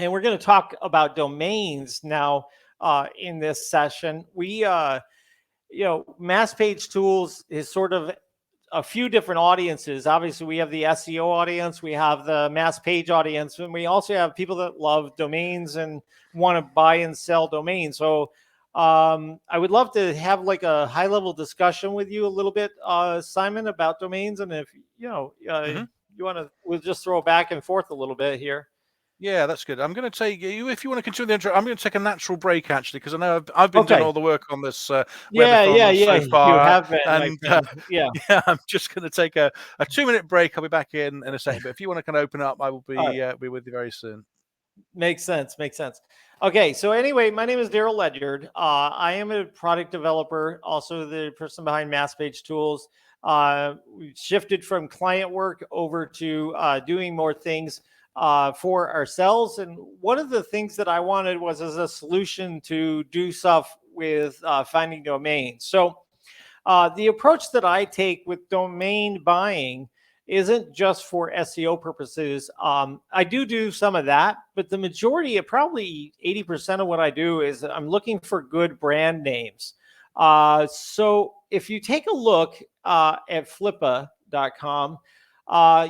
And we're going to talk about domains now in this session. Mass Page Tools is sort of a few different audiences. Obviously, we have the SEO audience, we have the mass page audience, and we also have people that love domains and want to buy and sell domains. So I would love to have like a high level discussion with you a little bit, Simon, about domains. And if you want to, we'll just throw back and forth a little bit here. Yeah, that's good. I'm going to take you, if you want to continue the intro, I'm going to take a natural break, actually, because I know I've been doing all the work on this webathon so far. You have been, and yeah, I'm just going to take a 2-minute break. I'll be back in a second. But if you want to kind of open up, I will be with you very soon. Makes sense. Okay, so anyway, my name is Daryl Ledyard. I am a product developer, also the person behind Mass Page Tools. We shifted from client work over to doing more things for ourselves. And one of the things that I wanted was as a solution to do stuff with finding domains. So the approach that I take with domain buying isn't just for SEO purposes. I do some of that, but the majority, probably 80% of what I do is I'm looking for good brand names. So if you take a look at flippa.com,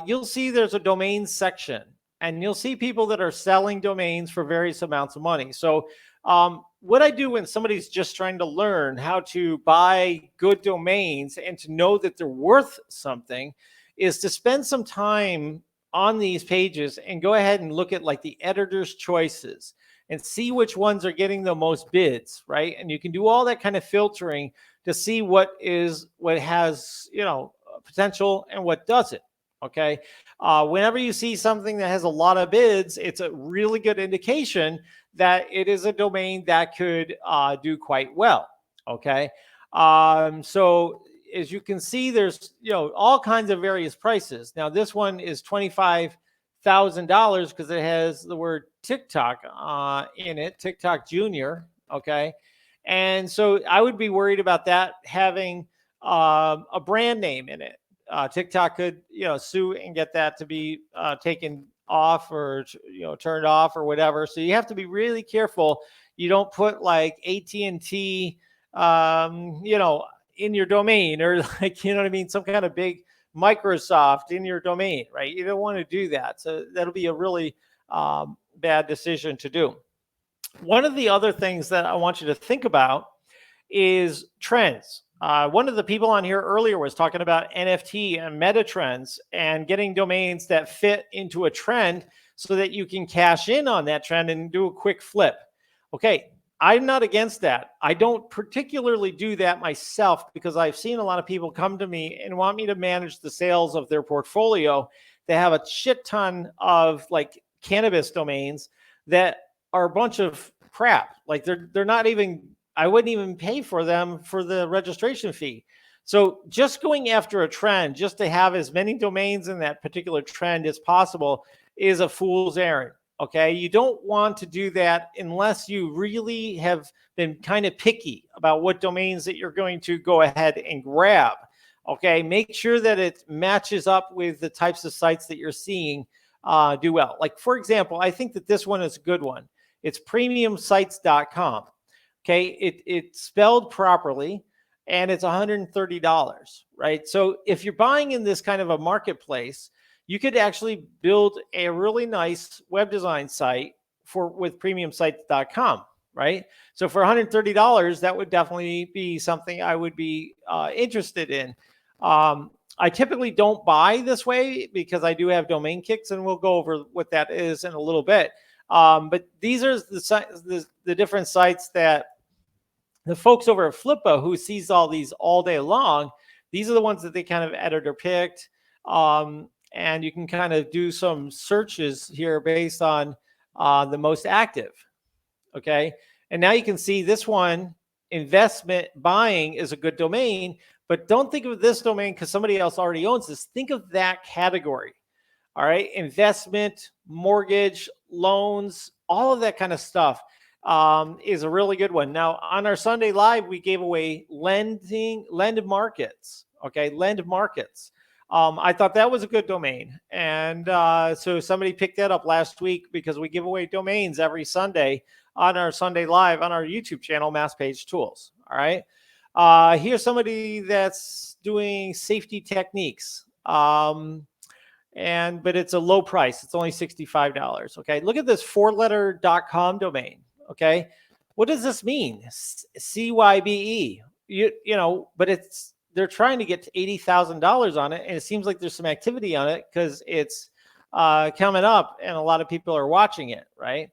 you'll see there's a domain section, and you'll see people that are selling domains for various amounts of money. So what I do when somebody's just trying to learn how to buy good domains and to know that they're worth something is to spend some time on these pages and go ahead and look at like the editor's choices and see which ones are getting the most bids, right? And you can do all that kind of filtering to see what has, potential and what doesn't. Okay. Whenever you see something that has a lot of bids, it's a really good indication that it is a domain that could do quite well. Okay. So as you can see, there's, all kinds of various prices. Now, this one is $25,000 because it has the word TikTok in it, TikTok Junior. Okay. And so I would be worried about that having a brand name in it. TikTok could, sue and get that to be taken off or, turned off or whatever. So you have to be really careful. You don't put like AT&T, in your domain, or like, what I mean? Some kind of big Microsoft in your domain, right? You don't want to do that. So that'll be a really bad decision to do. One of the other things that I want you to think about is trends. One of the people on here earlier was talking about NFT and meta trends and getting domains that fit into a trend so that you can cash in on that trend and do a quick flip. Okay, I'm not against that. I don't particularly do that myself because I've seen a lot of people come to me and want me to manage the sales of their portfolio. They have a shit ton of like cannabis domains that are a bunch of crap. Like they're not even, I wouldn't even pay for them for the registration fee. So just going after a trend, just to have as many domains in that particular trend as possible, is a fool's errand. Okay. You don't want to do that unless you really have been kind of picky about what domains that you're going to go ahead and grab. Okay. Make sure that it matches up with the types of sites that you're seeing do well. Like, for example, I think that this one is a good one. It's premiumsites.com. Okay. It's spelled properly and it's $130, right? So if you're buying in this kind of a marketplace, you could actually build a really nice web design site with premiumsites.com, right? So for $130, that would definitely be something I would be interested in. I typically don't buy this way because I do have domain kicks, and we'll go over what that is in a little bit. But these are the different sites that the folks over at Flippa, who sees all these all day long, these are the ones that they kind of editor picked. And you can kind of do some searches here based on the most active. Okay. And now you can see this one, investment buying, is a good domain, but don't think of this domain because somebody else already owns this. Think of that category. All right. Investment, mortgage, loans, all of that kind of stuff is a really good one. Now, on our Sunday Live, we gave away lend markets. Okay. Lend markets. I thought that was a good domain. And so somebody picked that up last week because we give away domains every Sunday on our Sunday Live on our YouTube channel, Mass Page Tools. All right. Here's somebody that's doing safety techniques. But it's a low price. It's only $65. Okay. Look at this 4letter.com domain. Okay. What does this mean? CYBE. But they're trying to get to $80,000 on it. And it seems like there's some activity on it because it's coming up and a lot of people are watching it. Right.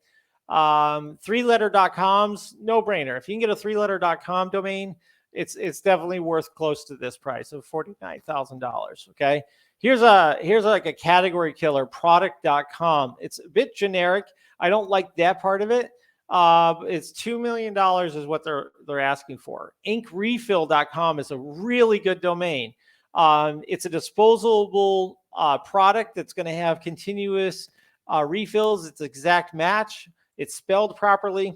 3letter.com's no brainer. If you can get a 3letter.com domain, it's definitely worth close to this price of $49,000. Okay. Here's like a category killer, product.com. It's a bit generic. I don't like that part of it. It's $2 million is what they're asking for. Inkrefill.com is a really good domain. It's a disposable product that's going to have continuous refills. It's exact match. It's spelled properly.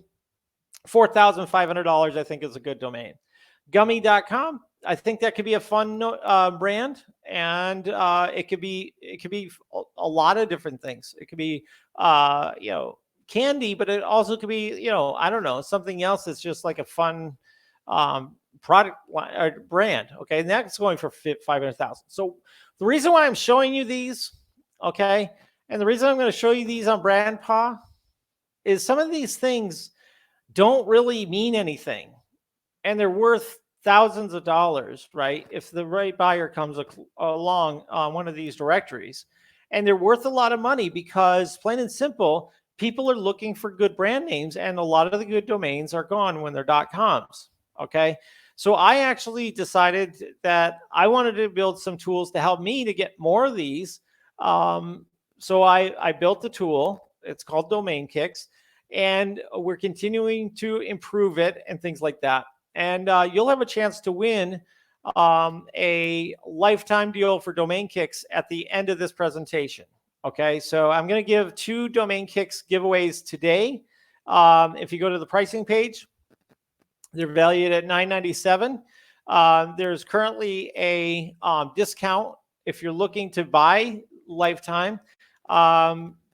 $4,500, I think, is a good domain. Gummy.com, I think that could be a fun brand, and it could be a lot of different things. It could be candy, but it also could be I don't know, something else that's just like a fun product or brand. Okay, and that's going for $500,000. So the reason why I'm showing you these, okay, and the reason I'm going to show you these on BrandPaw is some of these things don't really mean anything, and they're worth thousands of dollars, right? If the right buyer comes along on one of these directories, and they're worth a lot of money because, plain and simple, people are looking for good brand names, and a lot of the good domains are gone when they're .coms. Okay. So I actually decided that I wanted to build some tools to help me to get more of these. So I built the tool. It's called Domain Kicks, and we're continuing to improve it and things like that. And you'll have a chance to win a lifetime deal for Domain Kicks at the end of this presentation. Okay, so I'm going to give 2 Domain Kicks giveaways today. If you go to the pricing page, they're valued at $997. There's currently a discount if you're looking to buy lifetime.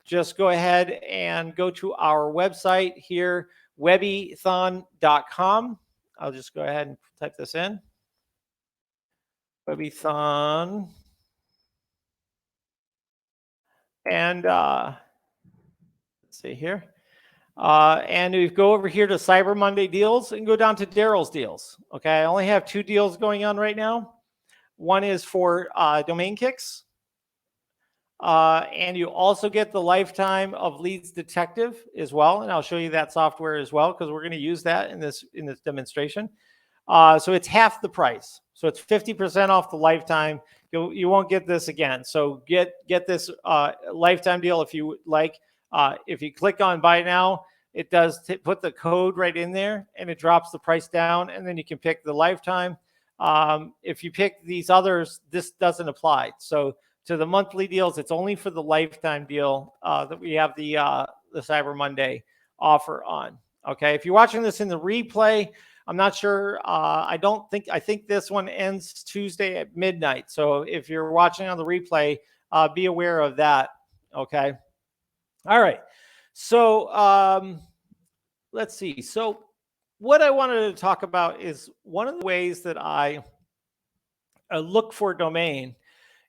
Just go ahead and go to our website here, webbython.com. I'll just go ahead and type this in. Webbython. And let's see here. And we go over here to Cyber Monday deals and go down to Daryl's deals. Okay, I only have 2 deals going on right now. One is for Domain Kicks. And you also get the lifetime of Leads Detective as well. And I'll show you that software as well, because we're going to use that in this demonstration. So it's half the price. So it's 50% off the lifetime. You won't get this again. So get this lifetime deal if you would like. If you click on buy now, it does put the code right in there, and it drops the price down, and then you can pick the lifetime. If you pick these others, this doesn't apply. So to the monthly deals, it's only for the lifetime deal that we have the Cyber Monday offer on. Okay, if you're watching this in the replay, I'm not sure. I think this one ends Tuesday at midnight. So if you're watching on the replay, be aware of that. Okay. All right. So let's see. So what I wanted to talk about is one of the ways that I look for a domain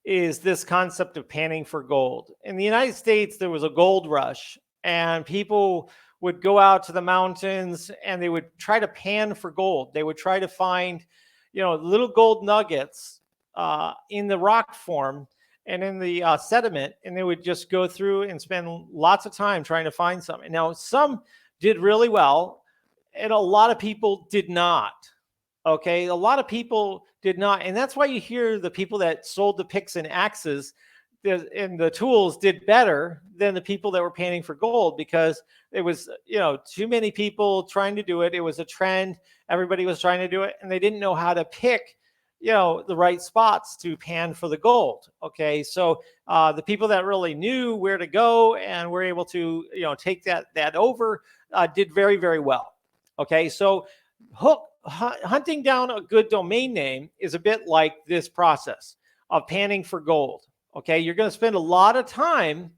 is this concept of panning for gold. In the United States, there was a gold rush, and people would go out to the mountains and they would try to pan for gold. They would try to find, little gold nuggets in the rock form and in the sediment, and they would just go through and spend lots of time trying to find something. Now, some did really well, and a lot of people did not. Okay, a lot of people did not, and that's why you hear the people that sold the picks and axes and the tools did better than the people that were panning for gold, because it was, too many people trying to do it. It was a trend. Everybody was trying to do it, and they didn't know how to pick, the right spots to pan for the gold. Okay, so the people that really knew where to go and were able to, take that over did very, very well. Okay, so hunting down a good domain name is a bit like this process. of panning for gold. Okay, you're going to spend a lot of time,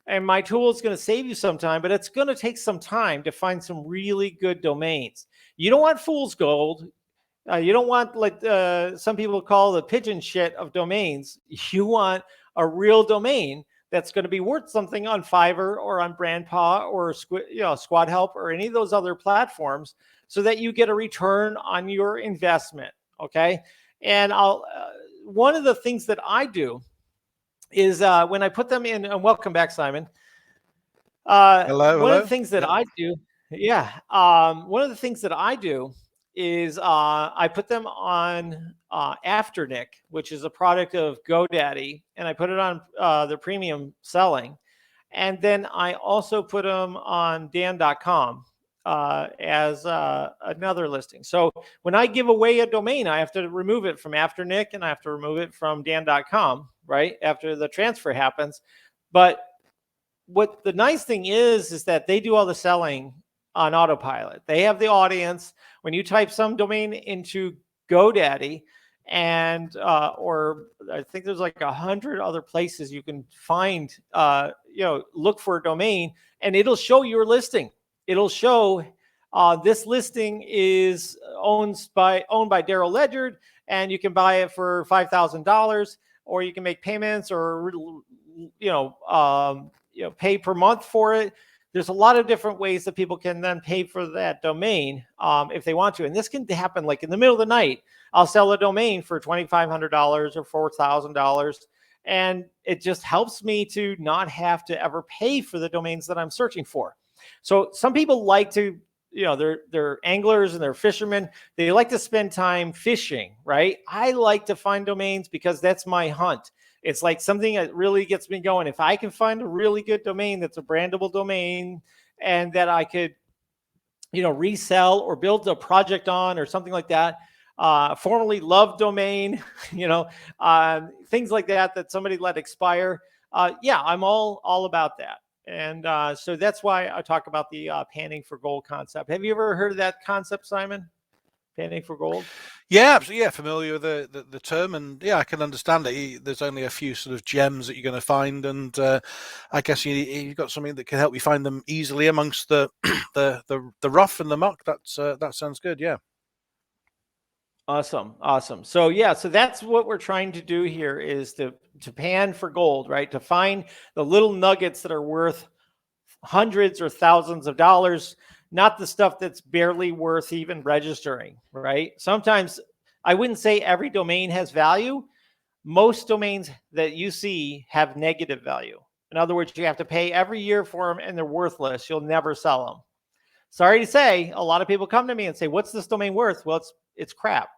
and my tool is going to save you some time, but it's going to take some time to find some really good domains. You don't want fool's gold. You don't want, like some people call the pigeon shit of domains. You want a real domain that's going to be worth something on Fiverr or on BrandPaw or Squad Help or any of those other platforms, so that you get a return on your investment. Okay, and one of the things that I do is when I put them in, and welcome back, Simon. One of the things that I do, one of the things that I do is I put them on Afternick, which is a product of GoDaddy, and I put it on the premium selling. And then I also put them on Dan.com as another listing. So when I give away a domain, I have to remove it from Afternick and I have to remove it from Dan.com, right, after the transfer happens. But what the nice thing is that they do all the selling on autopilot. They have the audience. When you type some domain into GoDaddy, and or I think there's like 100 other places you can find, look for a domain, and it'll show your listing. It'll show this listing is owned by Daryl Ledyard, and you can buy it for $5,000, or you can make payments, or pay per month for it. There's a lot of different ways that people can then pay for that domain if they want to. And this can happen like in the middle of the night. I'll sell a domain for $2,500 or $4,000. And it just helps me to not have to ever pay for the domains that I'm searching for. So some people like to, they're anglers and they're fishermen. They like to spend time fishing, right? I like to find domains because that's my hunt. It's like something that really gets me going. If I can find a really good domain that's a brandable domain and that I could, resell or build a project on or something like that, formerly loved domain, things like that somebody let expire. I'm all about that. And so that's why I talk about the panning for gold concept. Have you ever heard of that concept, Simon? Panning for gold? Yeah, absolutely. Yeah, familiar with the term, and I can understand it. There's only a few sort of gems that you're going to find, and I guess you've got something that can help you find them easily amongst the the rough and the muck. That sounds good. Yeah. Awesome. So so that's what we're trying to do here, is to pan for gold, right? To find the little nuggets that are worth hundreds or thousands of dollars, not the stuff that's barely worth even registering, right? Sometimes, I wouldn't say every domain has value. Most domains that you see have negative value. In other words, you have to pay every year for them and they're worthless. You'll never sell them. Sorry to say, a lot of people come to me and say, what's this domain worth? Well, it's crap.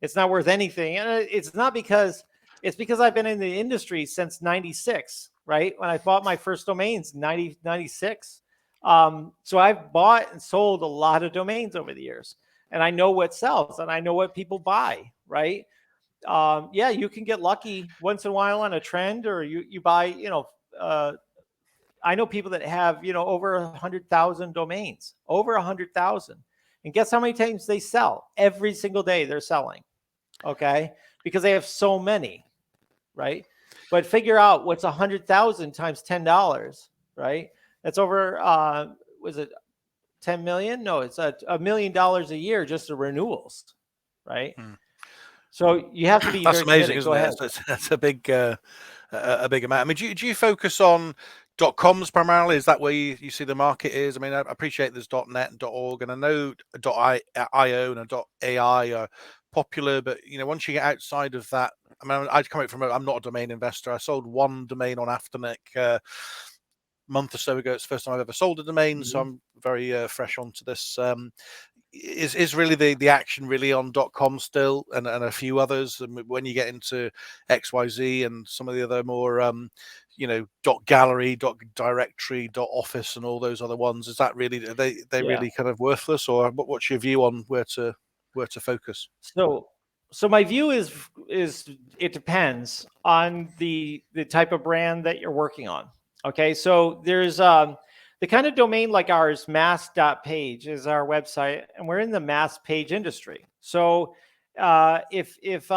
It's not worth anything. And it's because I've been in the industry since 96, right? When I bought my first domains, 96. So I've bought and sold a lot of domains over the years, and I know what sells and I know what people buy, right? You can get lucky once in a while on a trend, or you buy, I know people that have, over 100,000 domains, over 100,000. And guess how many times they sell? Every single day they're selling. Okay. Because they have so many, right? But figure out what's 100,000 times $10, right? That's over, was it 10 million? No, it's $1 million a year just the renewals, right? So you have to be that's very amazing, committed. Isn't it? That's a big amount. I mean, do you focus on .coms primarily? Is that where you see the market is? I mean, I appreciate there's .net and .org, and I know .io and .ai are popular, but once you get outside of that, I mean, I'm not a domain investor. I sold one domain on Afternick month or so ago. It's the first time I've ever sold a domain, so I'm very fresh onto this. Is really the action really on .com still, and a few others. And when you get into XYZ and some of the other more .gallery, .directory, .office, and all those other ones, is that really they really kind of worthless, or what's your view on where to focus? So my view is it depends on the type of brand that you're working on. Okay, so there's the kind of domain like ours, mass.page is our website, and we're in the mass page industry. So if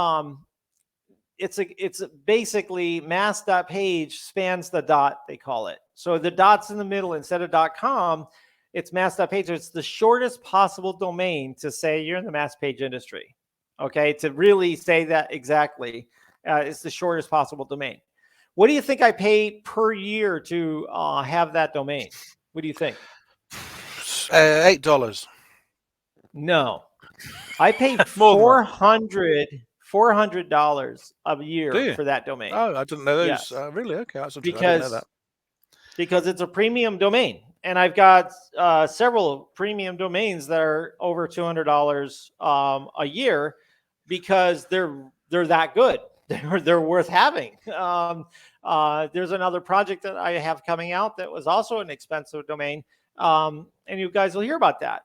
it's basically mass.page spans the dot, they call it. So the dot's in the middle instead of .com, it's mass.page. It's the shortest possible domain to say you're in the mass page industry. Okay, to really say that exactly, it's the shortest possible domain. What do you think I pay per year to have that domain? What do you think? $8. No, I pay More than that. $400 a year Do you? for that domain. Oh, I didn't know those. Yes, Really? Okay, that's interesting. I didn't know that. because it's a premium domain, and I've got several premium domains that are over $200 a year because they're that good. They're worth having. There's another project that I have coming out that was also an expensive domain, and you guys will hear about that.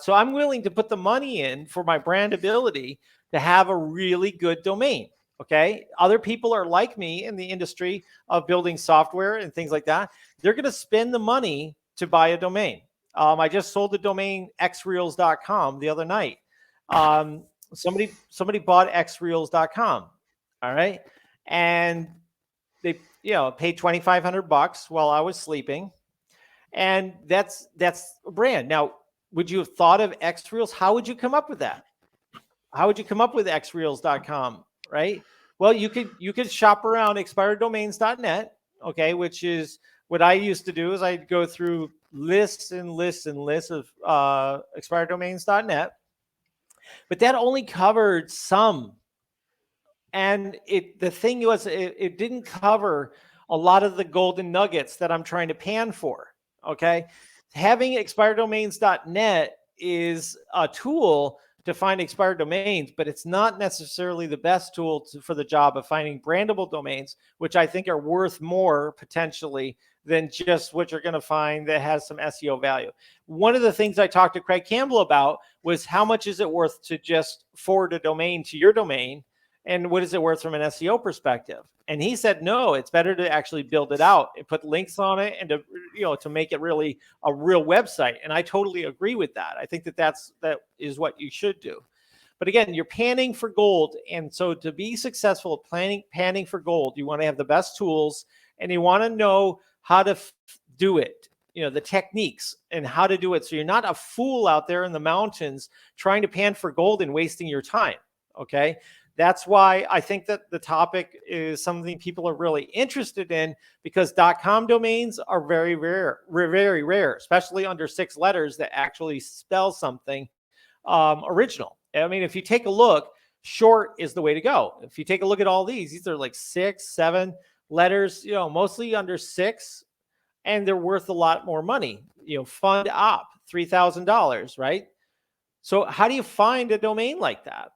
So I'm willing to put the money in for my brandability to have a really good domain. Okay. Other people are like me in the industry of building software and things like that. They're going to spend the money to buy a domain. I just sold the domain xreels.com the other night. Somebody bought xreels.com. All right. And they, paid $2,500 while I was sleeping. And that's a brand. Now, would you have thought of xreels? How would you come up with that? How would you come up with xreels.com? Right. Well, you could shop around expireddomains.net. Okay. Which is what I used to do is I'd go through lists and lists and lists of expireddomains.net, but that only covered some. And the thing was, it didn't cover a lot of the golden nuggets that I'm trying to pan for. Okay. Having expireddomains.net is a tool to find expired domains, but it's not necessarily the best tool for the job of finding brandable domains, which I think are worth more potentially than just what you're going to find that has some SEO value. One of the things I talked to Craig Campbell about was how much is it worth to just forward a domain to your domain, and what is it worth from an SEO perspective? And he said, no, it's better to actually build it out and put links on it and to make it really a real website. And I totally agree with that. I think that is what you should do. But again, you're panning for gold. And so to be successful at panning for gold, you want to have the best tools and you want to know how to do it, the techniques and how to do it. So you're not a fool out there in the mountains trying to pan for gold and wasting your time. Okay. That's why I think that the topic is something people are really interested in, because .com domains are very rare, very rare, especially under 6 letters that actually spell something original. I mean, if you take a look, short is the way to go. If you take a look at all these are like 6, 7 letters, mostly under 6, and they're worth a lot more money. Fund op, $3,000, right? So how do you find a domain like that?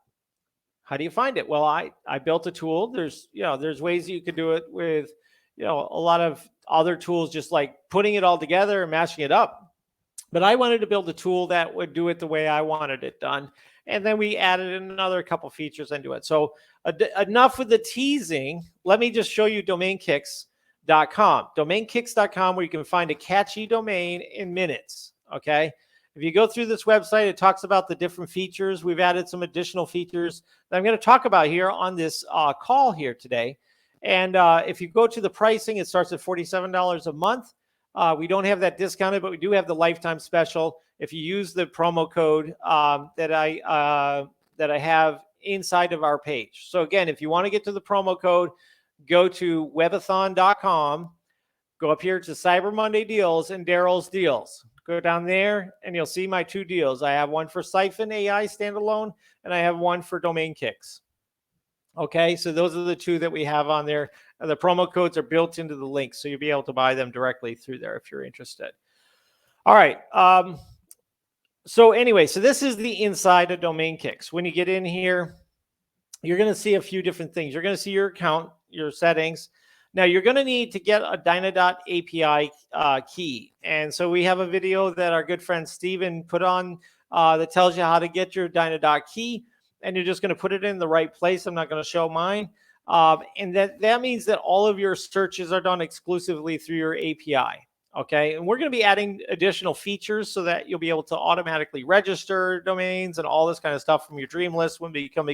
How do you find it? Well, I built a tool. There's ways you could do it with, a lot of other tools, just like putting it all together and mashing it up. But I wanted to build a tool that would do it the way I wanted it done. And then we added another couple features into it. So enough with the teasing. Let me just show you domainkicks.com. Domainkicks.com, where you can find a catchy domain in minutes. Okay. If you go through this website, it talks about the different features. We've added some additional features that I'm going to talk about here on this call here today. And if you go to the pricing, it starts at $47 a month. We don't have that discounted, but we do have the lifetime special. If you use the promo code that I have inside of our page. So again, if you want to get to the promo code, go to webathon.com, go up here to Cyber Monday deals and Daryl's deals. Go down there and you'll see my 2 deals. I have one for Siphon AI standalone and I have one for Domain Kicks. Okay, so those are the 2 that we have on there. The promo codes are built into the link, so you'll be able to buy them directly through there if you're interested. All right. So anyway, so this is the inside of Domain Kicks. When you get in here, you're going to see a few different things. You're going to see your account, your settings. Now, you're going to need to get a Dynadot API key. And so we have a video that our good friend Steven put on that tells you how to get your Dynadot key. And you're just going to put it in the right place. I'm not going to show mine. And that means that all of your searches are done exclusively through your API. Okay. And we're going to be adding additional features so that you'll be able to automatically register domains and all this kind of stuff from your dream list when they become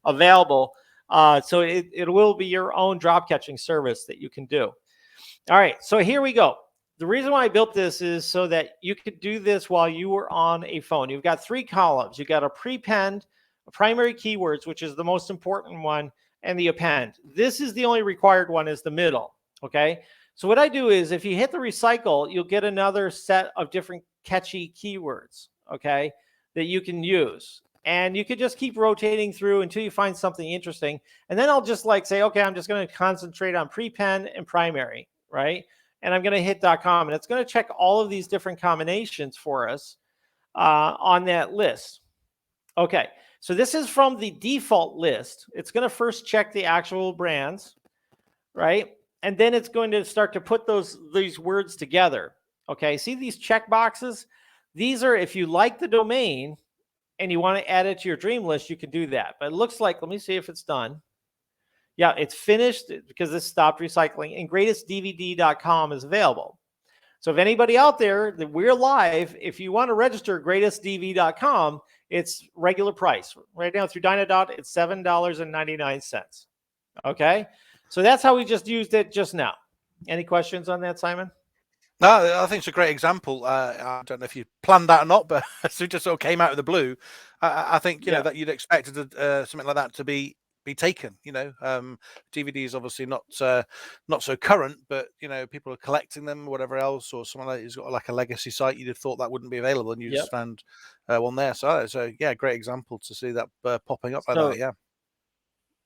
available. So it will be your own drop catching service that you can do. All right, so here we go. The reason why I built this is so that you could do this while you were on a phone. You've got 3 columns. You've got a prepend, a primary keywords, which is the most important one, and the append. This is the only required one, is the middle, okay? So what I do is if you hit the recycle, you'll get another set of different catchy keywords, okay, that you can use. And you could just keep rotating through until you find something interesting. And then I'll just like say, okay, I'm just going to concentrate on prepend and primary, right? And I'm going to hit .com, and it's going to check all of these different combinations for us on that list. Okay, so this is from the default list. It's going to first check the actual brands, right? And then it's going to start to put these words together. Okay, see these check boxes? These are, if you like the domain and you want to add it to your dream list, you can do that. But it looks like, let me see if it's done. Yeah, it's finished because this stopped recycling, and greatestdvd.com is available. So if anybody out there, that we're live, if you want to register greatestdv.com, it's regular price. Right now through Dynadot, it's $7.99. Okay? So that's how we just used it just now. Any questions on that, Simon? No, I think it's a great example. I don't know if you planned that or not, but it just sort of came out of the blue. I think, you know, that you'd expected something like that to be taken. You know, DVD is obviously not so current, but you know, people are collecting them, or whatever else, or someone who's got like a legacy site, you'd have thought that wouldn't be available, and you just found one there. So yeah, great example to see that popping up like that. Yeah.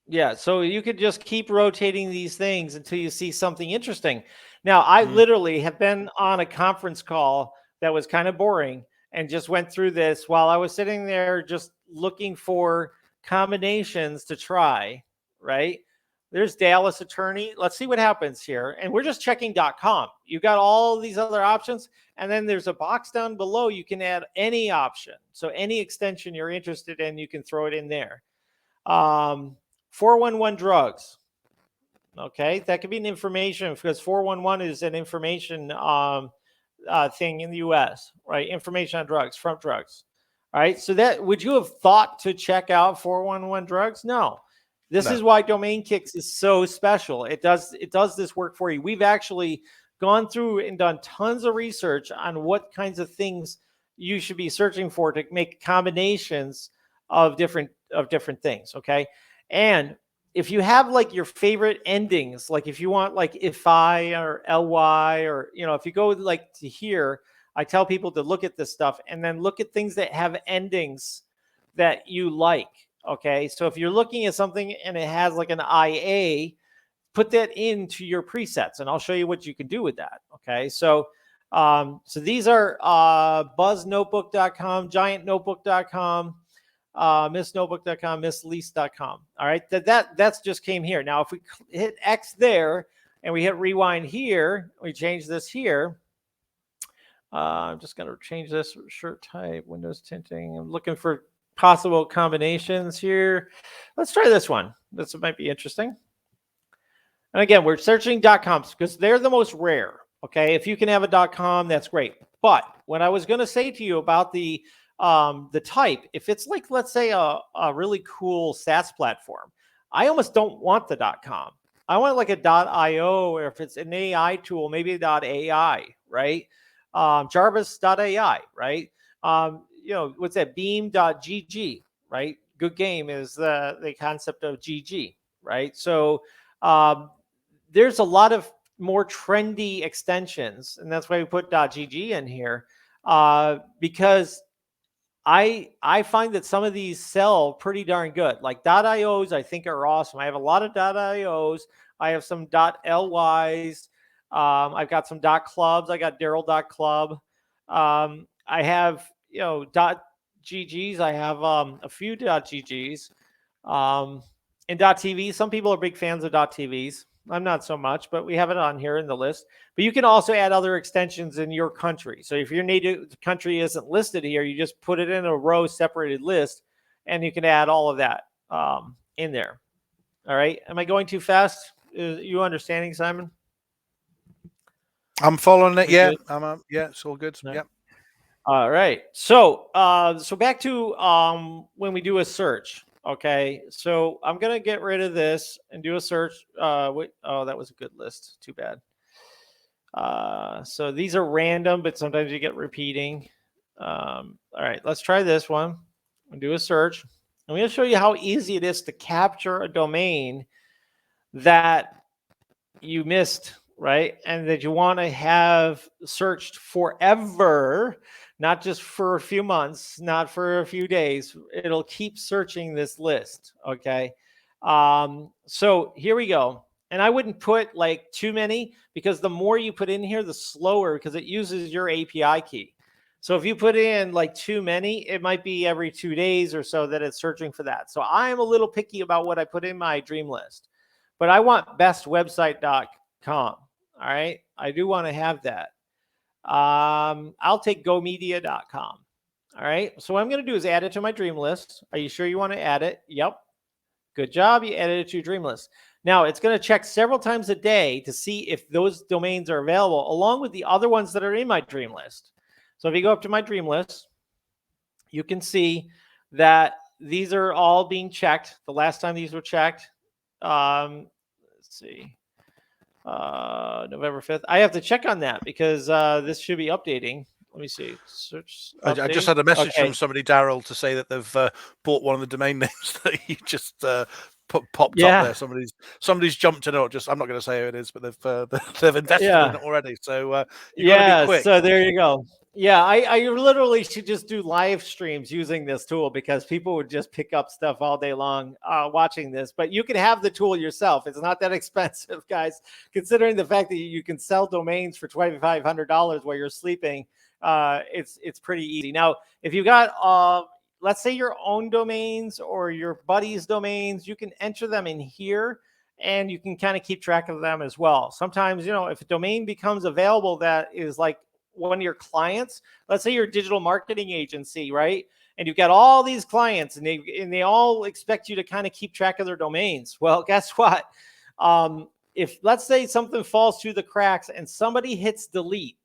Yeah, so you could just keep rotating these things until you see something interesting. Now, I literally have been on a conference call that was kind of boring and just went through this while I was sitting there just looking for combinations to try, right? There's Dallas Attorney. Let's see what happens here. And we're just checking .com. You got all these other options, and then there's a box down below. You can add any option. So any extension you're interested in, you can throw it in there. 411 drugs. Okay, that could be an information, because 411 is an information thing in the US, right? Information on drugs, from drugs. All right, so that, would you have thought to check out 411 drugs? No. This is why Domain Kicks is so special. It does this work for you. We've actually gone through and done tons of research on what kinds of things you should be searching for to make combinations of different things, okay? And if you have like your favorite endings, like if you want like if I or ly, or you know, if you go like to here, I tell people to look at this stuff and then look at things that have endings that you like. Okay, so if you're looking at something and it has like an IA, put that into your presets, and I'll show you what you can do with that. Okay, so so these are buzznotebook.com, giantnotebook.com, missnotebook.com, misslease.com. All right, that's just came here. Now, if we hit X there and we hit rewind here, we change this here. I'm just going to change this shirt type, Windows tinting. I'm looking for possible combinations here. Let's try this one. This might be interesting. And again, we're searching .coms because they're the most rare. Okay, if you can have a .com, that's great. But what I was going to say to you about the type, if it's like, let's say a really cool SaaS platform, I almost don't want the .com. I want like a .io, or if it's an AI tool, maybe a .ai, right? Jarvis.ai, right? You know, what's that? Beam.gg, right? Good game is the concept of GG, right? So there's a lot of more trendy extensions, and that's why we put .gg in here, because I find that some of these sell pretty darn good. Like .ios, I think are awesome. I have a lot of .ios. I have some .lys. I've got some .clubs. I got Daryl.club. I have, you know, .ggs. I have a few .ggs. And .tv. Some people are big fans of .tvs. I'm not so much, but we have it on here in the list. But you can also add other extensions in your country. So if your native country isn't listed here, you just put it in a row separated list, and you can add all of that in there. All right. Am I going too fast? Is you understanding, Simon? I'm following it. Yeah. Yeah, it's all good. No. Yeah. All right. So so back to when we do a search. Okay, so I'm gonna get rid of this and do a search. Wait, oh, that was a good list. Too bad. So these are random, but sometimes you get repeating. All right, let's try this one and do a search. I'm going to show you how easy it is to capture a domain that you missed, right? And that you want to have searched forever, not just for a few months, not for a few days. It'll keep searching this list, okay? So here we go. And I wouldn't put like too many, because the more you put in here, the slower, because it uses your API key. So if you put in like too many, it might be every 2 days or so that it's searching for that. So I'm a little picky about what I put in my dream list, but I want bestwebsite.com. All right. I do want to have that. I'll take gomedia.com. All right. So what I'm going to do is add it to my dream list. Are you sure you want to add it? Yep. Good job. You added it to your dream list. Now it's going to check several times a day to see if those domains are available, along with the other ones that are in my dream list. So if you go up to my dream list, you can see that these are all being checked. The last time these were checked, let's see, November 5th. I have to check on that because this should be updating. Let me see. Search. I just had a message from somebody, Daryl, to say that they've bought one of the domain names that you just popped up there. Somebody's jumped in it. I'm not going to say who it is, but they've invested in it already. So you've got to be quick. So there you go. Yeah, I literally should just do live streams using this tool, because people would just pick up stuff all day long watching this. But you can have the tool yourself. It's not that expensive, guys. Considering the fact that you can sell domains for $2,500 while you're sleeping, it's pretty easy. Now, if you got let's say your own domains or your buddy's domains, you can enter them in here, and you can kind of keep track of them as well. Sometimes, if a domain becomes available that is like one of your clients, let's say you're a digital marketing agency, right? And you've got all these clients, and they all expect you to kind of keep track of their domains. Well, guess what? If let's say something falls through the cracks and somebody hits delete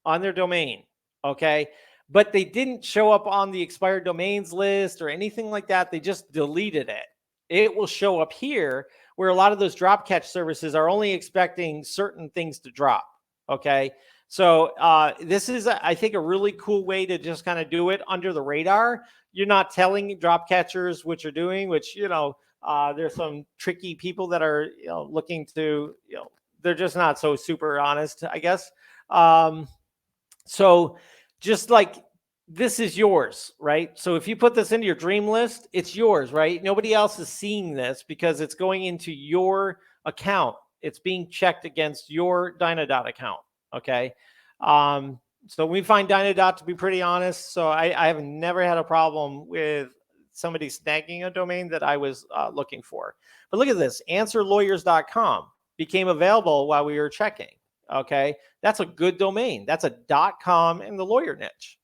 on their domain, okay, but they didn't show up on the expired domains list or anything like that, they just deleted it, it will show up here, where a lot of those drop catch services are only expecting certain things to drop. Okay. So this is, I think, a really cool way to just kind of do it under the radar. You're not telling drop catchers what you're doing, which, there's some tricky people that are looking to, they're just not so super honest, I guess. So just like, this is yours, right? So if you put this into your dream list, it's yours, right? Nobody else is seeing this because it's going into your account. It's being checked against your Dynadot account. Okay. So we find Dynadot to be pretty honest. So I have never had a problem with somebody snagging a domain that I was looking for. But look at this. Answerlawyers.com became available while we were checking. Okay. That's a good domain. That's a .com in the lawyer niche,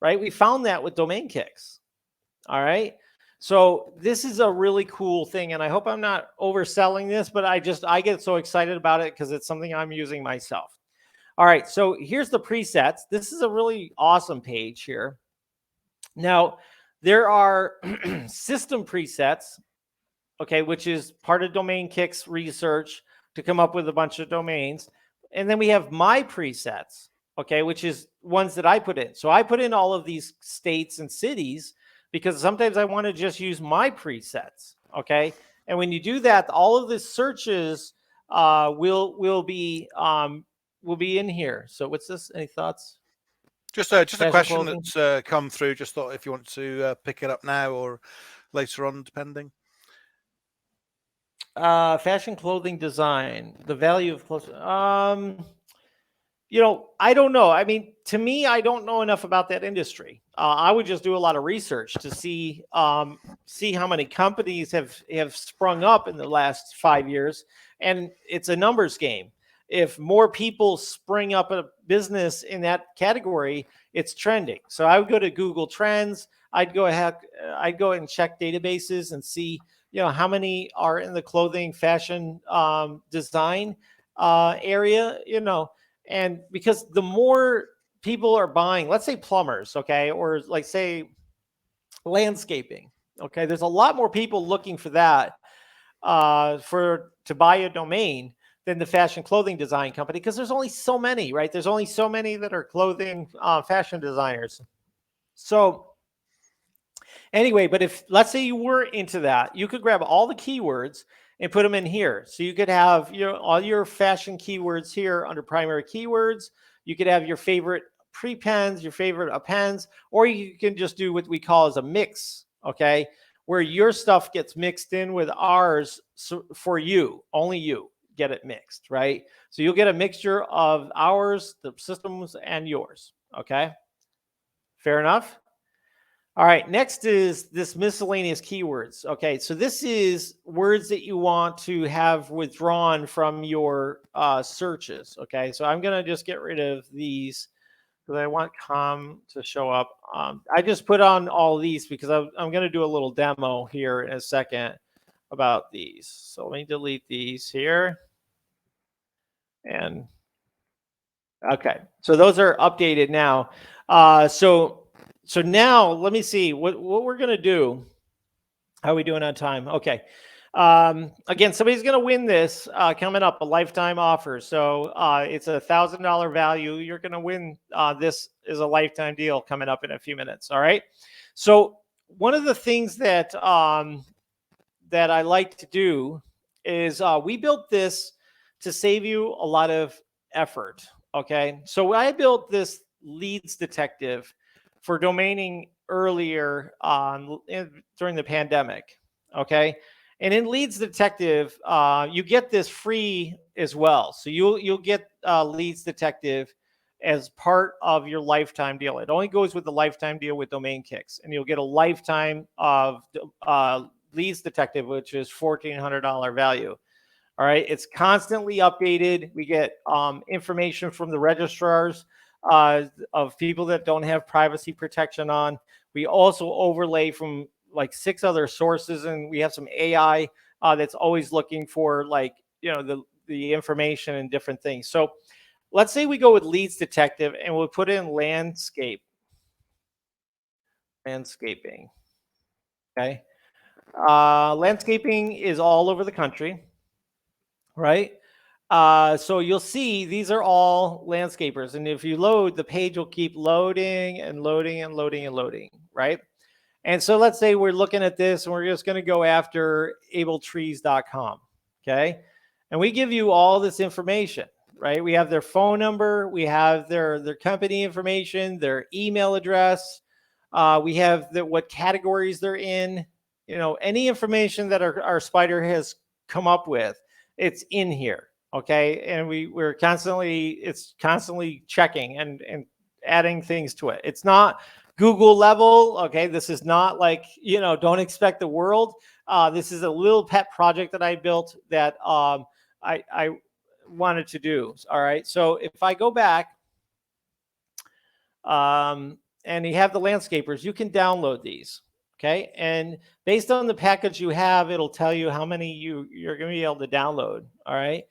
right? We found that with domain kicks. All right. So this is a really cool thing. And I hope I'm not overselling this, but I get so excited about it because it's something I'm using myself. All right. So here's the presets. This is a really awesome page here. Now, there are system presets, okay, which is part of Domain Kicks research to come up with a bunch of domains. And then we have my presets, okay, which is ones that I put in. So I put in all of these states and cities because sometimes I want to just use my presets, okay? And when you do that, all of the searches will be in here. So what's this? Any thoughts? Just a question that's come through. Just thought if you want to pick it up now or later on, depending. Fashion clothing design, the value of clothes. I don't know. I mean, to me, I don't know enough about that industry. I would just do a lot of research to see how many companies have sprung up in the last 5 years, and it's a numbers game. If more people spring up a business in that category, it's trending. So I would go to Google Trends. I'd go ahead and check databases and see, how many are in the clothing, fashion, design area, and because the more people are buying, let's say plumbers, okay, or like say landscaping, Okay, there's a lot more people looking for that to buy a domain than the fashion clothing design company, because there's only so many, right? There's only so many that are clothing fashion designers. So anyway, but if let's say you were into that, you could grab all the keywords and put them in here. So you could have all your fashion keywords here under primary keywords. You could have your favorite prepends, your favorite appends, or you can just do what we call as a mix, okay? Where your stuff gets mixed in with ours for you, only you get it mixed, right? So you'll get a mixture of ours, the systems, and yours, okay? Fair enough? All right, next is this miscellaneous keywords. Okay, so this is words that you want to have withdrawn from your searches. Okay, so I'm going to just get rid of these because I want com to show up. I just put on all these because I'm going to do a little demo here in a second about these. So let me delete these here. And okay, so those are updated now. So now let me see what we're going to do. How are we doing on time? Okay. Again, somebody's going to win this coming up, a lifetime offer. So it's $1,000 value. You're going to win. This is a lifetime deal coming up in a few minutes. All right. So one of the things that that I like to do is we built this to save you a lot of effort. Okay. So I built this leads detective for domaining earlier during the pandemic. Okay. And in Leads Detective, you get this free as well. So you'll get Leads Detective as part of your lifetime deal. It only goes with the lifetime deal with Domain Kicks, and you'll get a lifetime of Leads Detective, which is $1,400 value. All right, it's constantly updated. We get information from the registrars of people that don't have privacy protection on. We also overlay from like 6 other sources, and we have some AI that's always looking for the information and different things. So let's say we go with Leads Detective and we'll put in landscaping. Okay. Landscaping is all over the country, right? So you'll see these are all landscapers. And if you load, the page will keep loading and loading and loading and loading, right? And so let's say we're looking at this and we're just going to go after abletrees.com, okay? And we give you all this information, right? We have their phone number, we have their company information, their email address, we have what categories they're in, any information that our spider has come up with, it's in here, okay? And it's constantly checking and adding things to it. It's not Google level. Okay. This is not like, don't expect the world. This is a little pet project that I built that I wanted to do. All right. So if I go back and you have the landscapers, you can download these. Okay. And based on the package you have, it'll tell you how many you're going to be able to download. All right.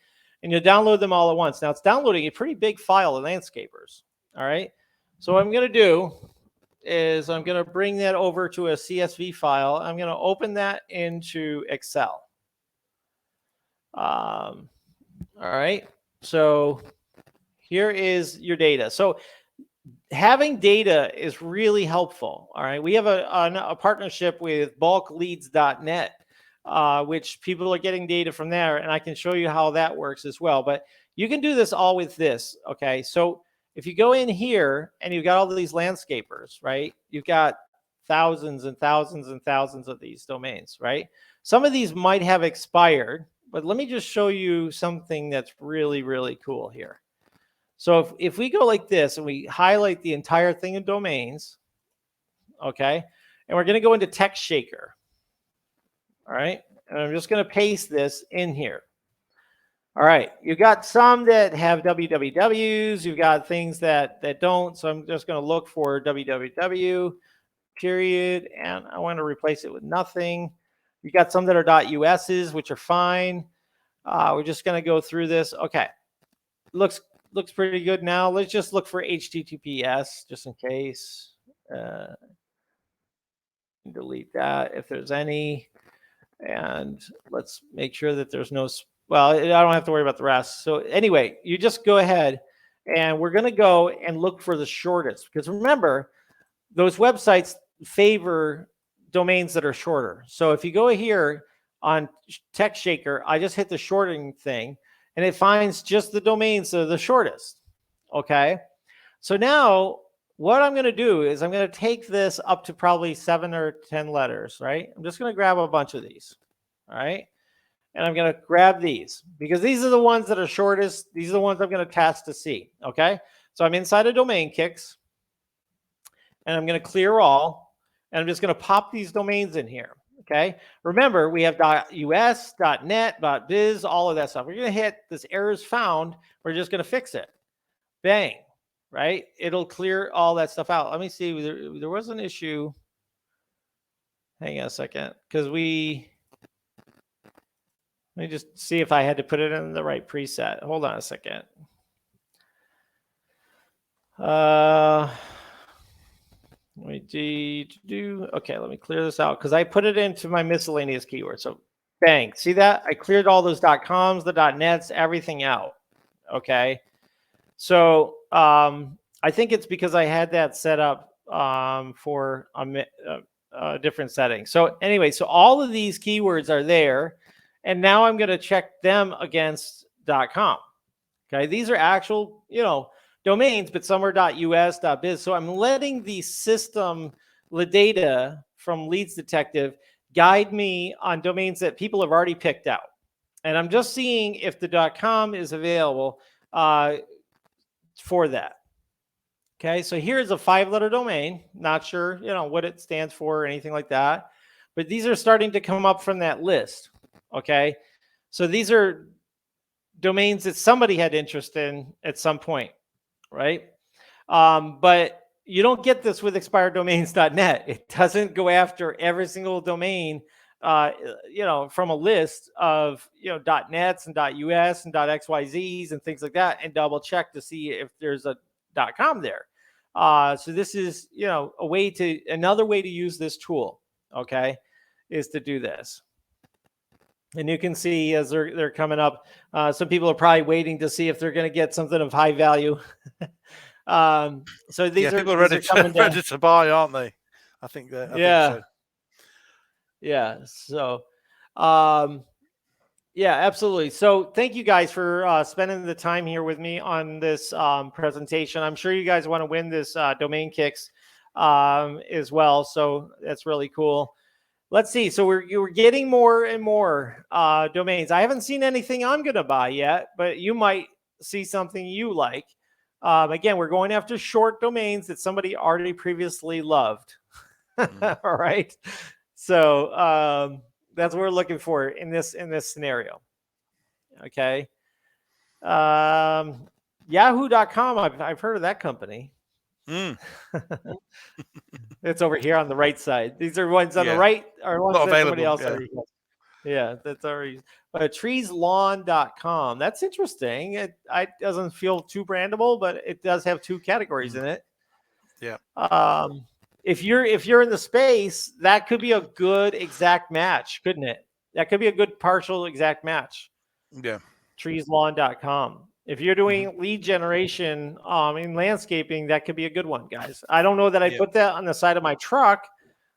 And you'll download them all at once. Now it's downloading a pretty big file of landscapers. All right. So what I'm going to do is I'm going to bring that over to a CSV file. I'm going to open that into Excel. All right. So here is your data. So having data is really helpful. All right. We have a partnership with bulkleads.net, which people are getting data from there. And I can show you how that works as well. But you can do this all with this. Okay. So if you go in here and you've got all these landscapers, right? You've got thousands and thousands and thousands of these domains, right? Some of these might have expired, but let me just show you something that's really, really cool here. So if we go like this and we highlight the entire thing in domains, okay, and we're going to go into Text Shaker, all right, and I'm just going to paste this in here. All right, you've got some that have wwws, you've got things that don't, so I'm just going to look for www, period, and I want to replace it with nothing. You got some that are .us's, which are fine. We're just going to go through this. Okay, looks pretty good now. Let's just look for HTTPS just in case. delete that if there's any. And let's make sure that there's no, well, I don't have to worry about the rest. So anyway, you just go ahead and we're going to go and look for the shortest, because remember, those websites favor domains that are shorter. So if you go here on Text Shaker, I just hit the shortening thing and it finds just the domains that are the shortest. Okay. So now what I'm going to do is I'm going to take this up to probably 7 or 10 letters, right? I'm just going to grab a bunch of these. All right. And I'm going to grab these because these are the ones that are shortest. These are the ones I'm going to test to see. Okay. So I'm inside of domain kicks and I'm going to clear all. And I'm just going to pop these domains in here. Okay. Remember, we have .us, .net, .biz, all of that stuff. We're going to hit this errors found. We're just going to fix it. Bang. Right? It'll clear all that stuff out. Let me see. There was an issue. Hang on a second. Because let me just see if I had to put it in the right preset. Hold on a second. Okay, let me clear this out because I put it into my miscellaneous keywords. So bang. See that? I cleared all those .coms, the .nets, everything out. Okay. So I think it's because I had that set up for a different setting. So anyway, so all of these keywords are there. And now I'm going to check them against .com. Okay, these are actual, domains, but some are .us, .biz. So I'm letting the system, the data from Leads Detective, guide me on domains that people have already picked out. And I'm just seeing if the .com is available for that. Okay, so here's a 5-letter domain. Not sure, what it stands for or anything like that. But these are starting to come up from that list. Okay, so these are domains that somebody had interest in at some point, right? But you don't get this with expireddomains.net. It doesn't go after every single domain, from a list of, .nets and .us and .xyzs and things like that, and double check to see if there's a .com there. So this is, another way to use this tool, okay, is to do this. And you can see as they're coming up, some people are probably waiting to see if they're going to get something of high value. So these are people are ready to buy, aren't they? I think that. I think so. Yeah. So, yeah, absolutely. So thank you guys for spending the time here with me on this presentation. I'm sure you guys want to win this domain kicks as well. So that's really cool. Let's see. So we're getting more and more domains. I haven't seen anything I'm going to buy yet, but you might see something you like. Again, we're going after short domains that somebody already previously loved. All right. So that's what we're looking for in this scenario. Okay. Yahoo.com. I've heard of that company. It's over here on the right side. These are ones on the right are ones that somebody else already has. Yeah, that's already. But treeslawn.com. That's interesting. It doesn't feel too brandable, but it does have 2 categories in it. Yeah. If you're in the space, that could be a good exact match, couldn't it? That could be a good partial exact match. Yeah. Treeslawn.com. If you're doing lead generation in landscaping, that could be a good one, guys. I don't know that I put that on the side of my truck,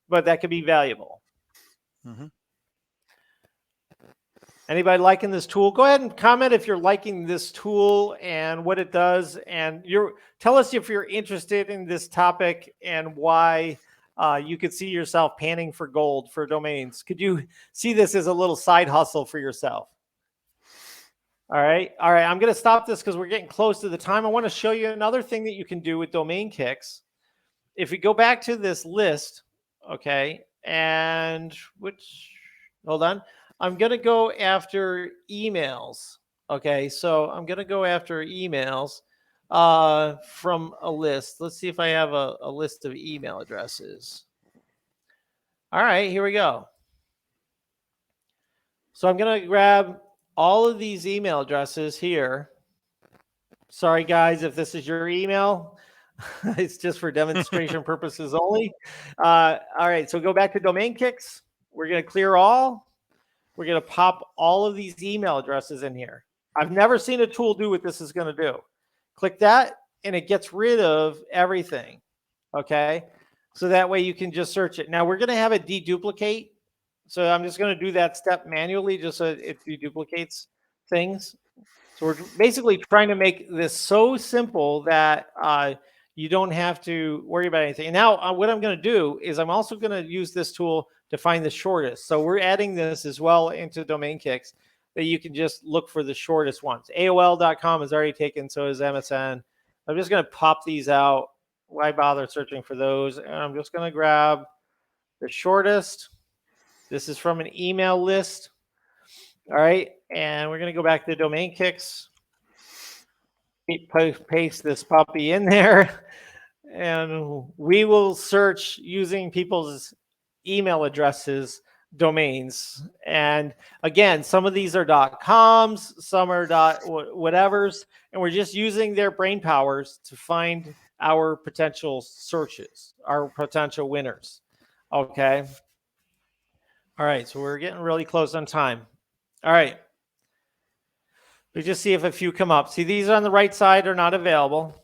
but that could be valuable. Anybody liking this tool? Go ahead and comment if you're liking this tool and what it does. And tell us if you're interested in this topic and why you could see yourself panning for gold for domains. Could you see this as a little side hustle for yourself? All right. I'm going to stop this because we're getting close to the time. I want to show you another thing that you can do with domain kicks. If we go back to this list, okay, hold on. I'm going to go after emails. Okay, so I'm going to go after emails from a list. Let's see if I have a list of email addresses. All right, here we go. So I'm going to grab all of these email addresses here. Sorry, guys, if this is your email. It's just for demonstration purposes only. All right, so go back to domain kicks. We're going to clear all. We're going to pop all of these email addresses in here. I've never seen a tool do what this is going to do. Click that, and it gets rid of everything. Okay, so that way you can just search it. Now we're going to have it deduplicate. So I'm just going to do that step manually just so it deduplicates things. So we're basically trying to make this so simple that you don't have to worry about anything. And now what I'm going to do is I'm also going to use this tool to find the shortest. So we're adding this as well into domain kicks that you can just look for the shortest ones. AOL.com is already taken, so is MSN. I'm just going to pop these out. Why bother searching for those? And I'm just going to grab the shortest. This is from an email list. All right. And we're going to go back to domain kicks. Paste this puppy in there. And we will search using people's email addresses, domains. And again, some of these are .coms, some are whatevers. And we're just using their brain powers to find our potential searches, our potential winners. Okay. All right. So we're getting really close on time. All right. We just see if a few come up. See, these on the right side are not available.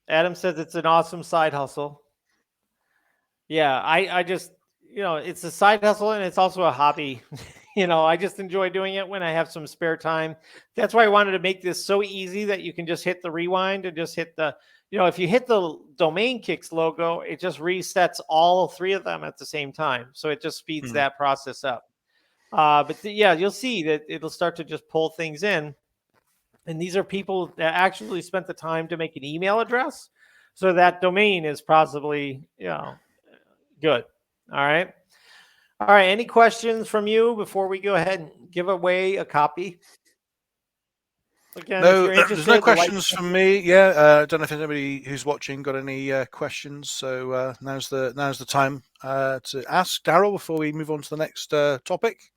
Adam says it's an awesome side hustle. Yeah, I just, it's a side hustle and it's also a hobby. I just enjoy doing it when I have some spare time. That's why I wanted to make this so easy that you can just hit the rewind and just hit the, if you hit the domain kicks logo, it just resets all three of them at the same time. So it just speeds that process up. But you'll see that it'll start to just pull things in. And these are people that actually spent the time to make an email address. So that domain is possibly, good. All right. All right. Any questions from you before we go ahead and give away a copy? Again, no, there's no questions from me. Yeah, I don't know if anybody who's watching got any questions. So now's the time to ask Daryl before we move on to the next topic.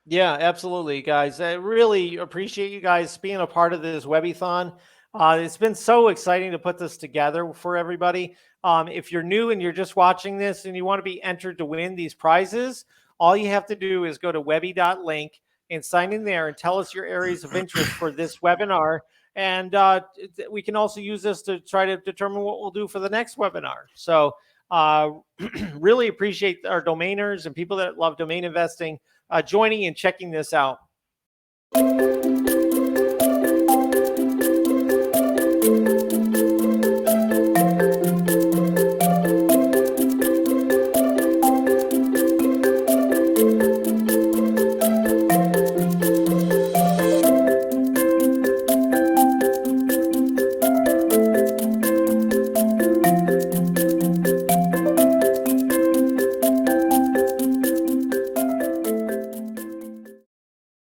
Yeah, absolutely, guys. I really appreciate you guys being a part of this Webathon. It's been so exciting to put this together for everybody. If you're new and you're just watching this and you want to be entered to win these prizes, all you have to do is go to webby.link and sign in there and tell us your areas of interest for this webinar. And we can also use this to try to determine what we'll do for the next webinar. So really appreciate our domainers and people that love domain investing joining and checking this out.